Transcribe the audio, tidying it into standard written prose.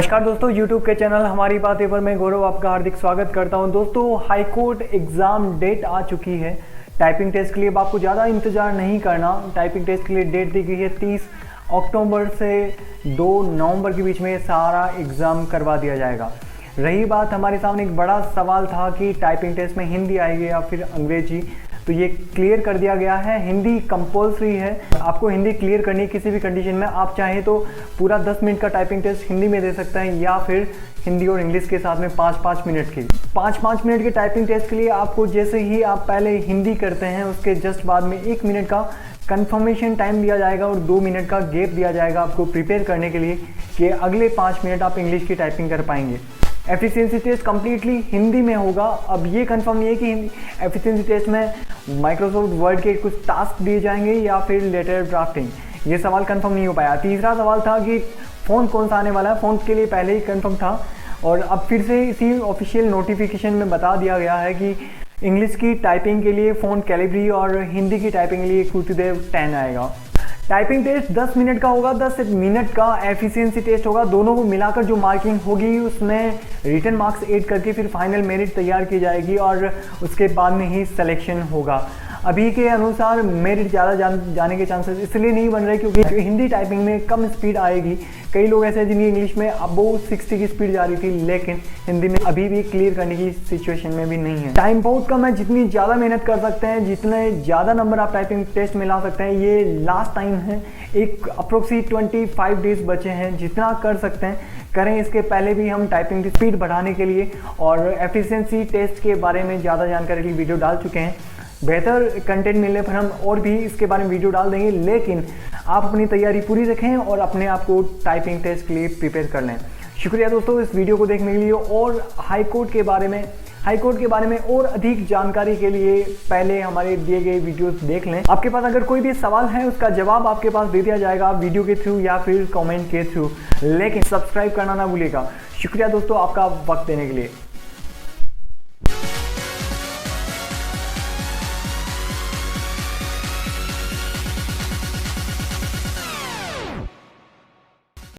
नमस्कार दोस्तों, YouTube के चैनल हमारी बातें पर मैं गौरव आपका हार्दिक स्वागत करता हूं। दोस्तों, हाई कोर्ट एग्ज़ाम डेट आ चुकी है। टाइपिंग टेस्ट के लिए अब आपको ज़्यादा इंतज़ार नहीं करना। टाइपिंग टेस्ट के लिए डेट दी गई है 30 अक्टूबर से 2 नवंबर के बीच में सारा एग्ज़ाम करवा दिया जाएगा। रही बात, हमारे सामने एक बड़ा सवाल था कि टाइपिंग टेस्ट में हिंदी आएगी या फिर अंग्रेजी, तो ये क्लियर कर दिया गया है। हिंदी कंपल्सरी है, आपको हिंदी क्लियर करनी है किसी भी कंडीशन में। आप चाहें तो पूरा 10 मिनट का टाइपिंग टेस्ट हिंदी में दे सकते हैं या फिर हिंदी और इंग्लिश के साथ में 5-5 मिनट की 5-5 मिनट के टाइपिंग टेस्ट के लिए आपको जैसे ही आप पहले हिंदी करते हैं उसके जस्ट बाद में 1 मिनट का कंफर्मेशन टाइम दिया जाएगा और 2 मिनट का गैप दिया जाएगा आपको प्रिपेयर करने के लिए कि अगले 5 मिनट आप इंग्लिश की टाइपिंग कर पाएंगे। एफिशिएंसी टेस्ट कम्प्लीटली हिंदी में होगा। अब ये कंफर्म नहीं है कि एफिशिएंसी टेस्ट में माइक्रोसॉफ्ट वर्ड के कुछ टास्क दिए जाएंगे या फिर लेटर ड्राफ्टिंग, ये सवाल कंफर्म नहीं हो पाया। तीसरा सवाल था कि फ़ोन कौन सा आने वाला है। फ़ोन के लिए पहले ही कंफर्म था और अब फिर से इसी ऑफिशियल नोटिफिकेशन में बता दिया गया है कि इंग्लिश की टाइपिंग के लिए फ़ोन कैलिब्री और हिंदी की टाइपिंग के लिए कुर्तदेव 10 आएगा। टाइपिंग टेस्ट 10 मिनट का होगा, 10 मिनट का एफिशिएंसी टेस्ट होगा। दोनों को मिलाकर जो मार्किंग होगी उसमें रिटन मार्क्स ऐड करके फिर फाइनल मेरिट तैयार की जाएगी और उसके बाद में ही सिलेक्शन होगा। अभी के अनुसार मेरिट ज़्यादा जाने के चांसेस इसलिए नहीं बन रहे क्योंकि हिंदी टाइपिंग में कम स्पीड आएगी। कई लोग ऐसे हैं जिनकी इंग्लिश में अबोव 60 की स्पीड जा रही थी, लेकिन हिंदी में अभी भी क्लियर करने की सिचुएशन में भी नहीं है। टाइम बहुत कम है, जितनी ज़्यादा मेहनत कर सकते हैं, जितने ज़्यादा नंबर आप टाइपिंग टेस्ट में ला सकते हैं, ये लास्ट टाइम है। एक अप्रोक्सीमेट 25 डेज बचे हैं, जितना कर सकते हैं करें। इसके पहले भी हम टाइपिंग की स्पीड बढ़ाने के लिए और एफिशिएंसी टेस्ट के बारे में ज़्यादा जानकारी के लिए वीडियो डाल चुके हैं। बेहतर कंटेंट मिलने पर हम और भी इसके बारे में वीडियो डाल देंगे, लेकिन आप अपनी तैयारी पूरी रखें और अपने आप को टाइपिंग टेस्ट के लिए प्रिपेयर कर लें। शुक्रिया दोस्तों इस वीडियो को देखने के लिए, और हाई कोर्ट के बारे में और अधिक जानकारी के लिए पहले हमारे दिए गए वीडियोस देख लें। आपके पास अगर कोई भी सवाल है उसका जवाब आपके पास दे दिया जाएगा वीडियो के थ्रू या फिर कमेंट के थ्रू, लेकिन सब्सक्राइब करना ना भूलिएगा। शुक्रिया दोस्तों आपका वक्त देने के लिए।